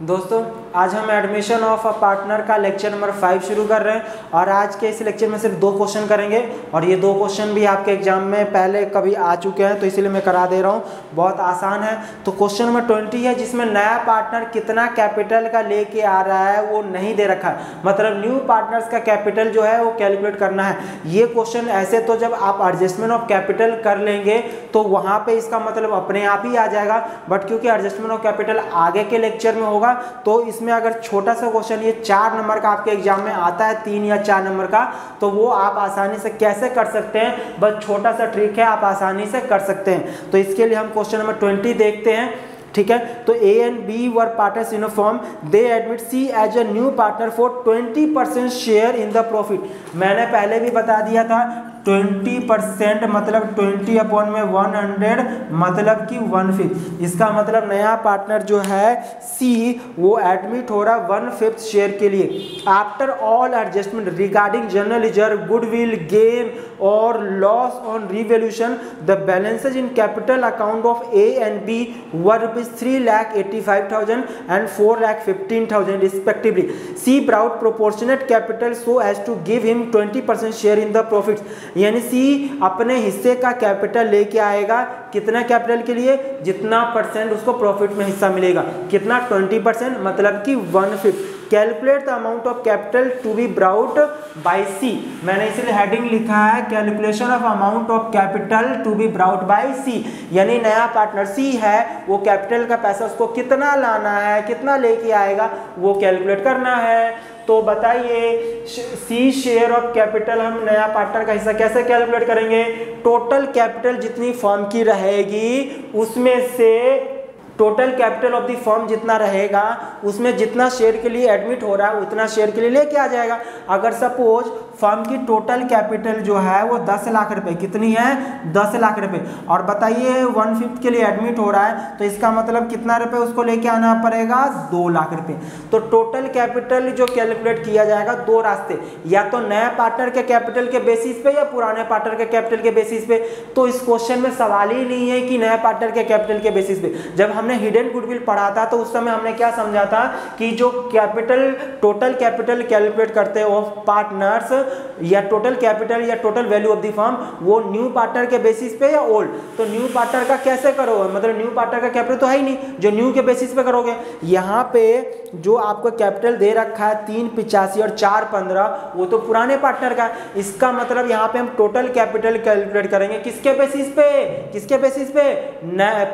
दोस्तों आज हम एडमिशन ऑफ अ पार्टनर का लेक्चर नंबर 5 शुरू कर रहे हैं और आज के इस लेक्चर में सिर्फ 2 क्वेश्चन करेंगे और ये 2 क्वेश्चन भी आपके एग्जाम में पहले कभी आ चुके हैं तो इसीलिए मैं करा दे रहा हूँ। बहुत आसान है। तो क्वेश्चन नंबर 20 है जिसमें नया पार्टनर कितना कैपिटल का लेके आ रहा है वो नहीं दे रखा है, मतलब न्यू पार्टनर्स का कैपिटल जो है वो कैलकुलेट करना है। ये क्वेश्चन ऐसे तो जब आप एडजस्टमेंट ऑफ कैपिटल कर लेंगे तो वहाँ पे इसका मतलब अपने आप ही आ जाएगा, बट क्योंकि एडजस्टमेंट ऑफ कैपिटल आगे के लेक्चर में होगा तो इसमें अगर छोटा सा क्वेश्चन ये 4 नंबर का आपके एग्जाम में आता है, 3 या 4 नंबर का, तो वो आप आसानी से कैसे कर सकते हैं, बस छोटा सा ट्रिक है, आप आसानी से कर सकते हैं। तो इसके लिए हम क्वेश्चन नंबर 20 देखते हैं। ठीक है, तो A and B were partners in a firm. They admit C as a new partner for 20% share in the profit. मैंने पहले भी बता दिया था 20% मतलब 20 अपॉन में 100 मतलब कि 1/5। इसका मतलब नया पार्टनर जो है C वो एडमिट हो रहा 1/5 शेयर के लिए। After all adjustment regarding general reserve, goodwill, gain और loss on revaluation, the balances in capital account of A and B were ₹3,85,000 and ₹4,15,000 respectively. C brought proportionate capital so as to give him 20% share in the profits. यानी C अपने हिस्से का capital लेके आएगा, कितना capital के लिए, जितना परसेंट उसको प्रॉफिट में हिस्सा मिलेगा, कितना 20% मतलब कि 1/5। Calculate the amount of capital to be brought by C। मैंने इसलिए हेडिंग लिखा है calculation of amount of capital to be brought by C। यानी नया पार्टनर C है, वो कैपिटल का पैसा उसको कितना लाना है, कितना लेके आएगा, वो कैलकुलेट करना है। तो बताइए C शेयर ऑफ कैपिटल हम नया पार्टनर का हिस्सा कैसे कैलकुलेट करेंगे। टोटल कैपिटल जितनी फर्म की रहेगी उसमें से total capital of the firm जितना रहेगा उसमें जितना शेयर के लिए एडमिट हो रहा है उतना शेयर के लिए लेके आ जाएगा। अगर सपोज फर्म की टोटल कैपिटल जो है वो 10 लाख रुपए, कितनी है 10 लाख रुपए, और बताइए 1/5 के लिए एडमिट हो रहा है तो इसका मतलब कितना रुपए उसको लेके आना पड़ेगा 2 लाख रुपए। तो टोटल कैपिटल जो कैलकुलेट किया जाएगा 2 रास्ते, या तो नए पार्टनर के कैपिटल के बेसिस पे या पुराने पार्टनर के कैपिटल के बेसिस पे। तो इस क्वेश्चन में सवाल ही नहीं है कि नए पार्टनर के कैपिटल के बेसिस पे। जब हमने हिडन गुडविल पढ़ा था तो उस समय हमने क्या समझा था कि जो कैपिटल टोटल कैपिटल कैलकुलेट करते हैं ऑफ पार्टनर्स या टोटल कैपिटल या total value of the firm, वो न्यू पार्टनर के बेसिस पे या ओल्ड। तो न्यू पार्टनर का कैसे करोगे, मतलब न्यू पार्टनर का कैपिटल तो है ही नहीं, जो न्यू के बेसिस पे करोगे। यहाँ पे जो आपको कैपिटल दे रखा है 385 और 415 वो तो पुराने पार्टनर का। इसका मतलब यहाँ पे हम टोटल कैपिटल कैलकुलेट करेंगे किसके बेसिस पे, किसके बेसिस पे,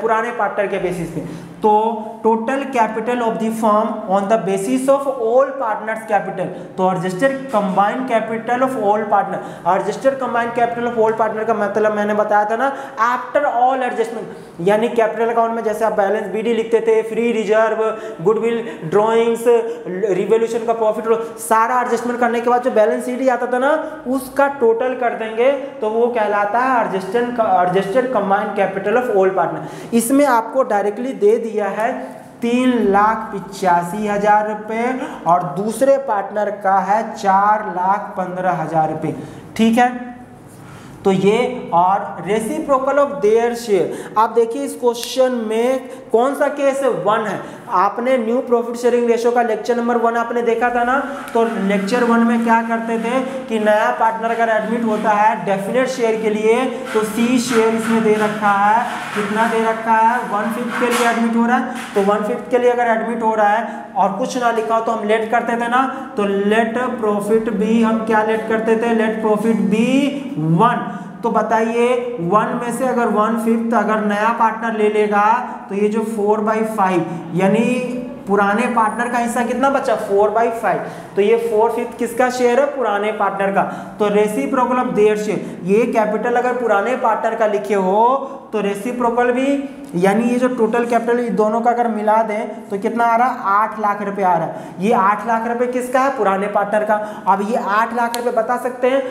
पुराने पार्टनर के बेसिस पे। तो total capital of the firm on the basis of all partners capital, तो adjusted combined capital of all partner. Adjusted combined capital of all partner का मतलब मैंने बताया था ना, आफ्टर ऑल एडजस्टमेंट, यानी कैपिटल अकाउंट में जैसे आप बैलेंस BD लिखते थे, free reserve, goodwill, drawings, revaluation का प्रॉफिट, सारा एडजस्टमेंट करने के बाद जो बैलेंस शीट आता था ना उसका टोटल कर देंगे तो वो कहलाता है adjusted combined capital of all partner. इसमें आपको डायरेक्टली दे दिया है 3,85,000 रुपये और दूसरे पार्टनर का है 4,15,000 रुपये। ठीक है, तो ये और रेसिप्रोकल ऑफ देयर शेयर। आप देखिए इस क्वेश्चन में कौन सा केस है, 1 है। आपने न्यू प्रॉफिट शेयरिंग रेशियो का लेक्चर नंबर 1 आपने देखा था ना, तो लेक्चर 1 में क्या करते थे कि नया पार्टनर अगर एडमिट होता है डेफिनेट शेयर के लिए तो C शेयर इसमें दे रखा है, कितना दे रखा है 1/5 के लिए एडमिट हो रहा है। तो 1/5 के लिए अगर एडमिट हो रहा है और कुछ ना लिखा हो तो हम लेट करते थे ना, तो लेट प्रॉफिट बी, हम क्या लेट करते थे, लेट प्रॉफिट बी 1। तो बताइए 1 में से अगर 1/5 अगर नया पार्टनर ले लेगा तो ये जो 4/5 यानी पुराने पार्टनर का हिस्सा कितना बचा 4/5, तो ये 4/5 किसका शेयर है, पुराने पार्टनर का। तो रेसिप्रोकल ऑफ देयर शेयर, ये कैपिटल अगर पुराने पार्टनर का लिखे हो तो रेसिप्रोकल भी, यानी ये जो टोटल कैपिटल दोनों का अगर मिला दें तो कितना आ रहा है 8 लाख रुपए आ रहा है। ये 8 लाख रुपए किसका है, पुराने पार्टनर का। अब ये 8 लाख रुपए बता सकते हैं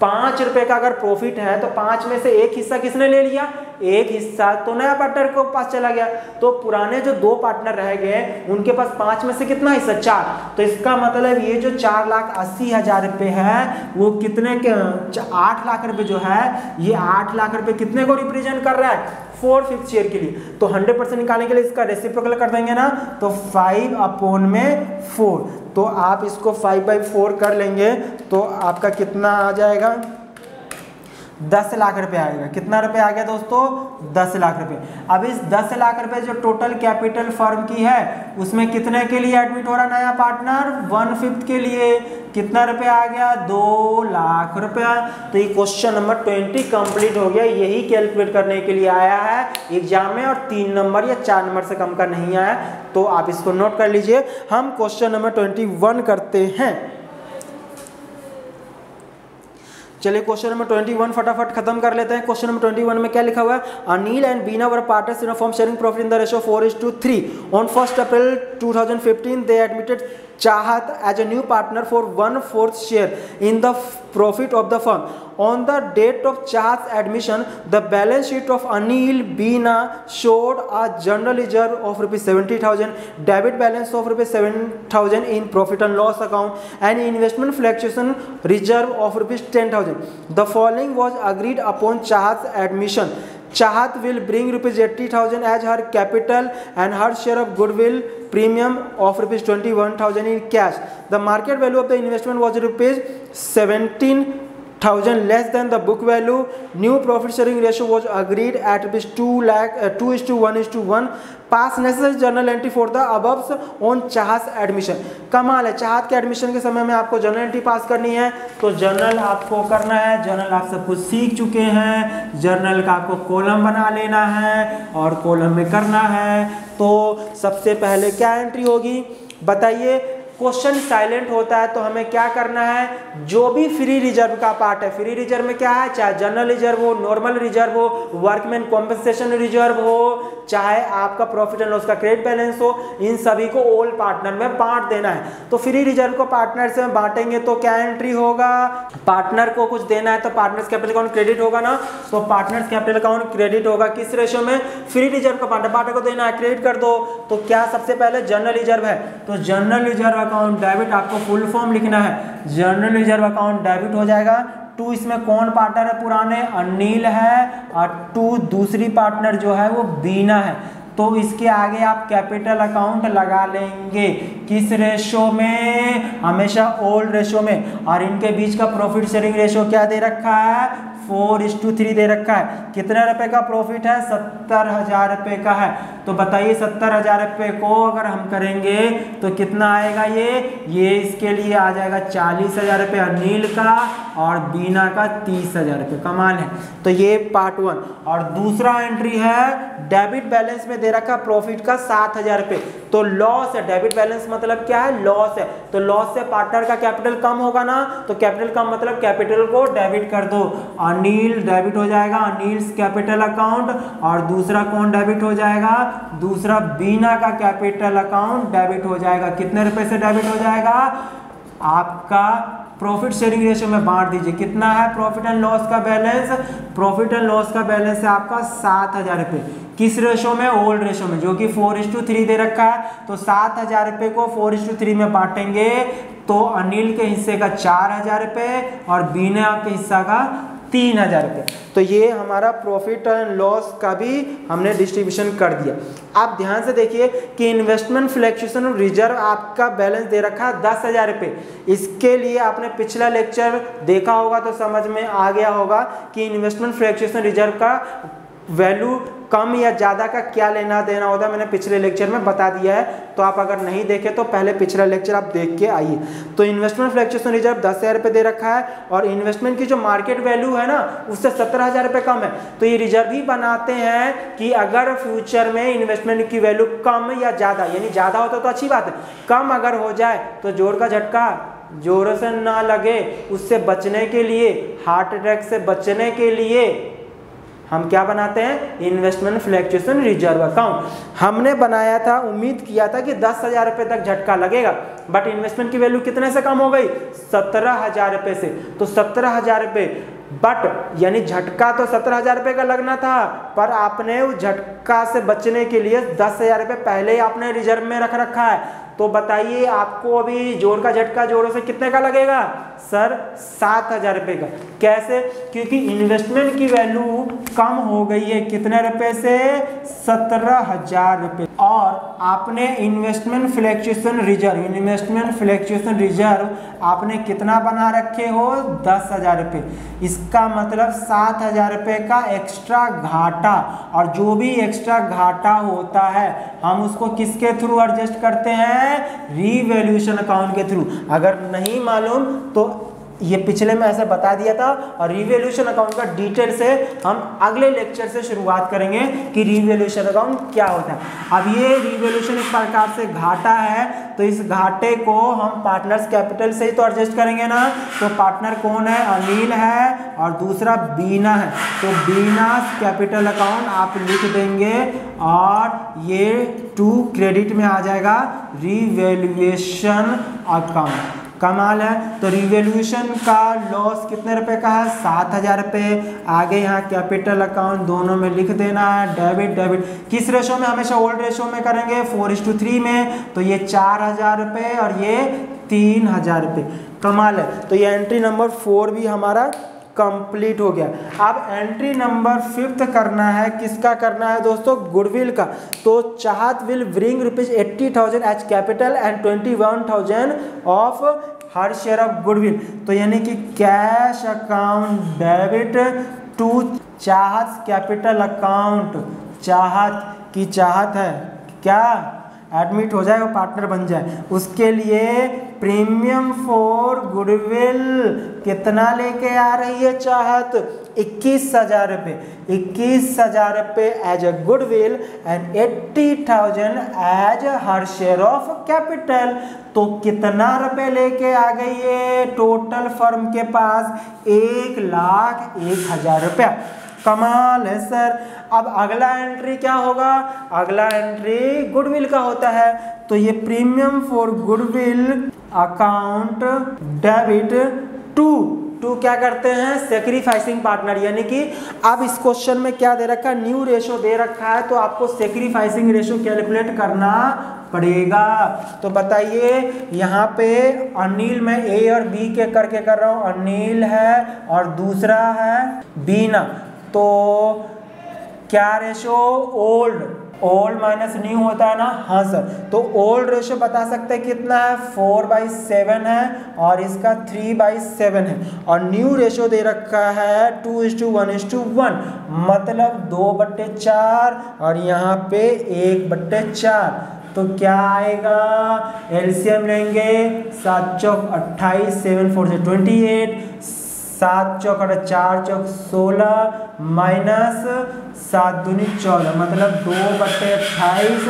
5 रुपए का अगर प्रॉफिट है तो 5 में से एक हिस्सा किसने ले लिया, एक हिस्सा तो नया पार्टनर को पास चला गया, तो पुराने जो 2 पार्टनर रह गए उनके पास 5 में से कितना हिस्सा, 4। तो इसका मतलब ये जो 4,80,000 रुपए है वो कितने के 8 लाख रुपए जो है, ये 8 लाख रुपए कितने को रिप्रेजेंट कर रहा है, 4/5 शेयर के लिए। तो 100% निकालने के लिए इसका रेसिप्रोकल कर देंगे ना, तो 5/4। तो आप इसको 5/4 कर लेंगे तो आपका कितना आ जाएगा, 10 लाख रुपए आएगा। कितना रुपए आ गया दोस्तों, 10 लाख रुपए। अब इस 10 लाख रुपए जो टोटल कैपिटल फर्म की है उसमें कितने के लिए एडमिट हो रहा नया पार्टनर, 1/5 के लिए। कितना रुपए आ गया, 2 लाख रुपया। तो ये क्वेश्चन नंबर 20 कंप्लीट हो गया। यही कैलकुलेट करने के लिए आया है एग्जाम में, और 3 नंबर या 4 नंबर से कम का नहीं आया, तो आप इसको नोट कर लीजिए। हम क्वेश्चन नंबर 21 करते हैं। चलिए क्वेश्चन नंबर 21 फटाफट खत्म कर लेते हैं। क्वेश्चन नंबर 21 में क्या लिखा हुआ है, Anil and Beena were partners in a firm sharing profit in the ratio 4:3। On 1 April 2015 they admitted Chahat as a new partner for 1/4 share in the profit of the firm. On the date of Chahat's admission, the balance sheet of Anil Beena showed a general reserve of ₹70,000, debit balance of ₹7,000 in profit and loss account, and investment fluctuation reserve of ₹10,000. The following was agreed upon Chahat's admission. Chahat will bring ₹80,000 as her capital and her share of goodwill premium of ₹21,000 in cash. The market value of the investment was ₹17,000 less than the book value. New profit sharing ratio was agreed at ₹2:1:1. Pass necessary journal entry for the above on Chahat's admission. कमाल है, चाहत के admission के समय में आपको journal entry पास करनी है, तो जर्नल आपको करना है। जर्नल आप सब कुछ सीख चुके हैं, जर्नल का आपको कॉलम बना लेना है और कॉलम में करना है। तो सबसे पहले क्या एंट्री होगी बताइए, क्वेश्चन साइलेंट होता है तो हमें क्या करना है, जो भी फ्री रिजर्व का पार्ट है, फ्री रिजर्व में क्या है, चाहे जनरल रिजर्व हो, नॉर्मल रिजर्व हो, वर्कमैन कॉम्पनसेशन रिजर्व हो, चाहे आपका प्रॉफिट एंड लॉस का क्रेडिट बैलेंस हो, इन सभी को ऑल पार्टनर में बांट देना है। तो फ्री रिजर्व को पार्टनर से बांटेंगे तो क्या एंट्री होगा, पार्टनर को कुछ देना है तो पार्टनर्स कैपिटल अकाउंट क्रेडिट होगा ना, तो पार्टनर्स कैपिटल अकाउंट क्रेडिट होगा किस रेशियो में, फ्री रिजर्व का पार्टनर को देना है, क्रेडिट कर दो। तो क्या सबसे पहले जनरल रिजर्व है, तो जनरल रिजर्व अकाउंट डेबिट, आपको फुल फॉर्म लिखना है, जनरल रिजर्व अकाउंट डेबिट हो जाएगा। 2 इसमें कौन पार्टनर है, पुराने अनिल है, और 2 दूसरी पार्टनर जो है वो बीना है, तो इसके आगे आप कैपिटल अकाउंट लगा लेंगे किस रेशो में, हमेशा ओल्ड रेशो में। और इनके बीच का प्रॉफिट शेयरिंग रेशो क्या दे रखा है, 4:3 दे रखा है। कितने रुपए का प्रॉफिट है, 70,000 रुपए का है। तो बताइए 70,000 रुपए को अगर हम करेंगे तो कितना आएगा, ये इसके लिए आ जाएगा 40,000 रुपये अनिल का और बीना का 30,000 रुपये। कमाल है। तो ये पार्ट 1। और दूसरा एंट्री है डेबिट बैलेंस में दे रखा प्रॉफिट का 7,000 रुपये, तो लॉस है। डेबिट बैलेंस मतलब क्या है, लॉस है, तो लॉस से पार्टनर का कैपिटल कम होगा ना, तो कैपिटल कम मतलब कैपिटल को डेबिट कर दो, अनिल डेबिट हो जाएगा, अनिल्स कैपिटल अकाउंट, और दूसरा कौन डेबिट हो जाएगा, दूसरा बीना का कैपिटल अकाउंट डेबिट हो जाएगा। कितने रुपए से डेबिट हो जाएगा, आपका प्रॉफिट शेयरिंग रेशियो में बांट दीजिए। कितना है प्रॉफिट एंड लॉस का बैलेंस, प्रॉफिट एंड लॉस का बैलेंस है आपका 7,000 रुपये। किस रेशो में, ओल्ड रेशो में, जो कि 4:3 दे रखा है। तो 7,000 रुपये को 4:3 में बांटेंगे तो अनिल के हिस्से का 4,000 रुपये और बीना के हिस्सा का 3,000 रुपये। तो ये हमारा प्रॉफिट एंड लॉस का भी हमने डिस्ट्रीब्यूशन कर दिया। आप ध्यान से देखिए कि इन्वेस्टमेंट फ्लक्चुएशन रिजर्व आपका बैलेंस दे रखा है 10,000 रुपये। इसके लिए आपने पिछला लेक्चर देखा होगा तो समझ में आ गया होगा कि इन्वेस्टमेंट फ्लक्चुएशन रिजर्व का वैल्यू कम या ज़्यादा का क्या लेना देना होता है, मैंने पिछले लेक्चर में बता दिया है। तो आप अगर नहीं देखे तो पहले पिछला लेक्चर आप देख के आइए। तो इन्वेस्टमेंट फ्लक्चुएशन रिजर्व 10,000 रुपये दे रखा है और इन्वेस्टमेंट की जो मार्केट वैल्यू है ना उससे 17,000 रुपये कम है। तो ये रिजर्व ही बनाते हैं कि अगर फ्यूचर में इन्वेस्टमेंट की वैल्यू कम या ज़्यादा, यानी ज़्यादा होता तो अच्छी बात है, कम अगर हो जाए तो जोर का झटका जोर से ना लगे, उससे बचने के लिए, हार्ट अटैक से बचने के लिए हम क्या बनाते हैं, इन्वेस्टमेंट फ्लक्चुएशन रिजर्व अकाउंट। हमने बनाया था, उम्मीद किया था कि 10,000 रुपये तक झटका लगेगा, बट इन्वेस्टमेंट की वैल्यू कितने से कम हो गई, 17,000 रुपये से। तो 17,000 रुपये, बट यानी झटका तो 17,000 रुपये का लगना था, पर आपने उस झटका से बचने के लिए 10,000 रुपये पहले ही आपने रिजर्व में रख रखा है। तो बताइए आपको अभी जोड़ का झटका जोड़ों से कितने का लगेगा सर, 7,000 रुपये का। कैसे, क्योंकि इन्वेस्टमेंट की वैल्यू कम हो गई है, कितने रुपए से, 17,000 रुपये। और आपने इन्वेस्टमेंट फ्लक्चुएशन रिजर्व आपने कितना बना रखे हो, 10,000 रुपये। इसका मतलब 7,000 रुपये का एक्स्ट्रा घाटा, और जो भी एक्स्ट्रा घाटा होता है हम उसको किसके थ्रू एडजस्ट करते हैं, रीवैल्यूएशन अकाउंट के थ्रू। अगर नहीं मालूम तो ये पिछले में ऐसे बता दिया था, और रीवैल्यूएशन अकाउंट का डिटेल से हम अगले लेक्चर से शुरुआत करेंगे कि रीवैल्यूएशन अकाउंट क्या होता है। अब ये रीवैल्यूएशन एक प्रकार से घाटा है, तो इस घाटे को हम पार्टनर्स कैपिटल से ही तो एडजस्ट करेंगे ना। तो पार्टनर कौन है, अनिल है, और दूसरा बीना है। तो बीना कैपिटल अकाउंट आप लिख देंगे, और ये टू क्रेडिट में आ जाएगा रीवैल्यूएशन अकाउंट। कमाल है। तो रिवैल्यूएशन का लॉस कितने रुपए का है, 7,000 रुपये। आगे यहाँ कैपिटल अकाउंट दोनों में लिख देना है, डेबिट डेबिट। किस रेशो में, हमेशा ओल्ड रेशो में करेंगे, 4:3 में। तो ये 4,000 रुपये और ये 3,000 रुपये। कमाल है। तो ये एंट्री नंबर 4 भी हमारा कंप्लीट हो गया। अब एंट्री नंबर 5 करना है, किसका करना है दोस्तों, गुडविल का। तो Chahat will bring ₹80,000 as capital and 21,000 of her share of goodwill. तो यानी कि cash account debit to Chahat capital account. Chahat की चाहत है क्या, एडमिट हो जाए, वो पार्टनर बन जाए, उसके लिए प्रीमियम फॉर गुडविल कितना लेके आ रही है चाहत, 21,000 रुपये। 21,000 रुपये as a goodwill and 80,000 as her share of capital. तो कितना रुपए लेके आ गई है टोटल फर्म के पास, 1,01,000 रुपया। कमाल है सर। अब अगला एंट्री क्या होगा, अगला एंट्री गुडविल का होता है। तो ये premium for goodwill account debit to क्या करते हैं, सेक्रीफाइसिंग पार्टनर। यानी कि अब इस क्वेश्चन में क्या दे रखा है, न्यू रेशो दे रखा है, तो आपको सेक्रीफाइसिंग रेशो कैलकुलेट करना पड़ेगा। तो बताइए यहाँ पे अनिल, मैं ए और बी के करके कर रहा हूँ, अनिल है और दूसरा है बीना। तो क्या रेशो, ओल्ड माइनस न्यू होता है ना, हाँ सर। तो ओल्ड रेशो बता सकते हैं कितना है, 4/7 है, और इसका 3/7 है। और न्यू रेशो दे रखा है 2:1:1, मतलब 2/4, और यहाँ पे 1/4। तो क्या आएगा, एलसीएम लेंगे, 7 चौक 28, 7 4 28, 7 चौक 4 चौक 16 माइनस 7 दूनी 14, मतलब 2/28।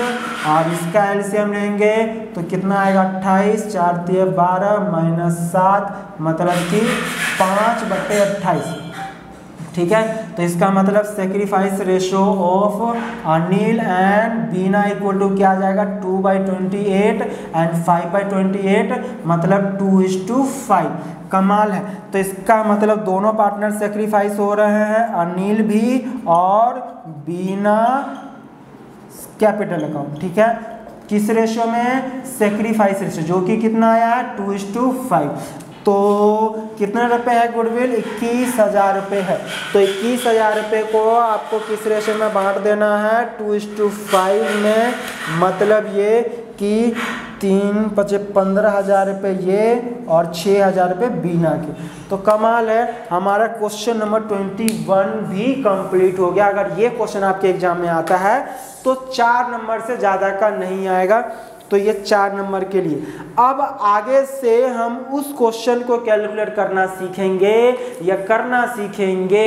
और इसका एलसीएम लेंगे तो कितना आएगा, 28, 4 3 12 माइनस 7, मतलब कि 5/28। ठीक है। तो इसका मतलब sacrifice ratio of Anil and Beena equal to क्या आ जाएगा, 2/28 एंड 5/28, मतलब 2:5। कमाल है। तो इसका मतलब दोनों पार्टनर सेक्रीफाइस हो रहे हैं, अनिल भी और बीना कैपिटल अकाउंट। ठीक है। किस रेशो में, सेक्रीफाइस रेशो, जो कि कितना आया है, 2:5। तो कितने रुपए है गुडविल, 21,000 रुपये है। तो 21,000 रुपये को आपको किस रेशो में बांट देना है, 2:5 में। मतलब ये कि 15,000 रुपये ये और 6,000 रुपये बीना के। तो कमाल है, हमारा क्वेश्चन नंबर 21 भी कंप्लीट हो गया। अगर ये क्वेश्चन आपके एग्जाम में आता है तो 4 नंबर से ज़्यादा का नहीं आएगा। तो ये 4 नंबर के लिए। अब आगे से हम उस क्वेश्चन को कैलकुलेट करना सीखेंगे या करना सीखेंगे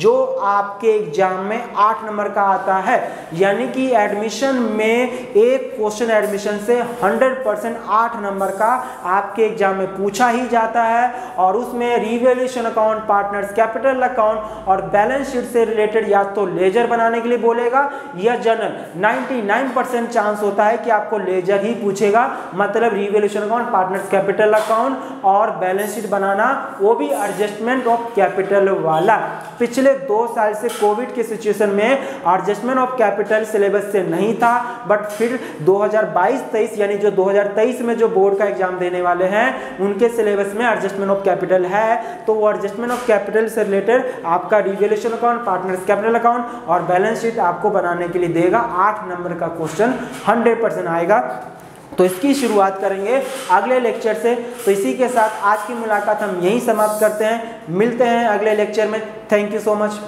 जो आपके एग्जाम में 8 नंबर का आता है। यानी कि एडमिशन में एक क्वेश्चन एडमिशन से 100% 8 नंबर का आपके एग्जाम में पूछा ही जाता है, और उसमें revaluation account, partners capital account और बैलेंस शीट से रिलेटेड या तो लेजर बनाने के लिए बोलेगा या जर्नल। 99% चांस होता है कि आपको लेजर ही पूछेगा, मतलब revaluation account, partners capital account और बैलेंस शीट बनाना, वो भी एडजस्टमेंट ऑफ कैपिटल वाला। पिछले 2 साल से कोविड के सिचुएशन में एडजस्टमेंट ऑफ कैपिटल सिलेबस से नहीं था, बट फिर 2022-23 यानी जो 2023 में जो बोर्ड का एग्जाम देने वाले हैं उनके सिलेबस में एडजस्टमेंट ऑफ कैपिटल है। तो वो एडजस्टमेंट ऑफ कैपिटल से रिलेटेड आपका revaluation account, partners capital account और बैलेंस शीट आपको बनाने के लिए देगा। 8 नंबर का क्वेश्चन 100% आएगा। तो इसकी शुरुआत करेंगे अगले लेक्चर से। तो इसी के साथ आज की मुलाकात हम यहीं समाप्त करते हैं। मिलते हैं अगले लेक्चर में। Thank you so much.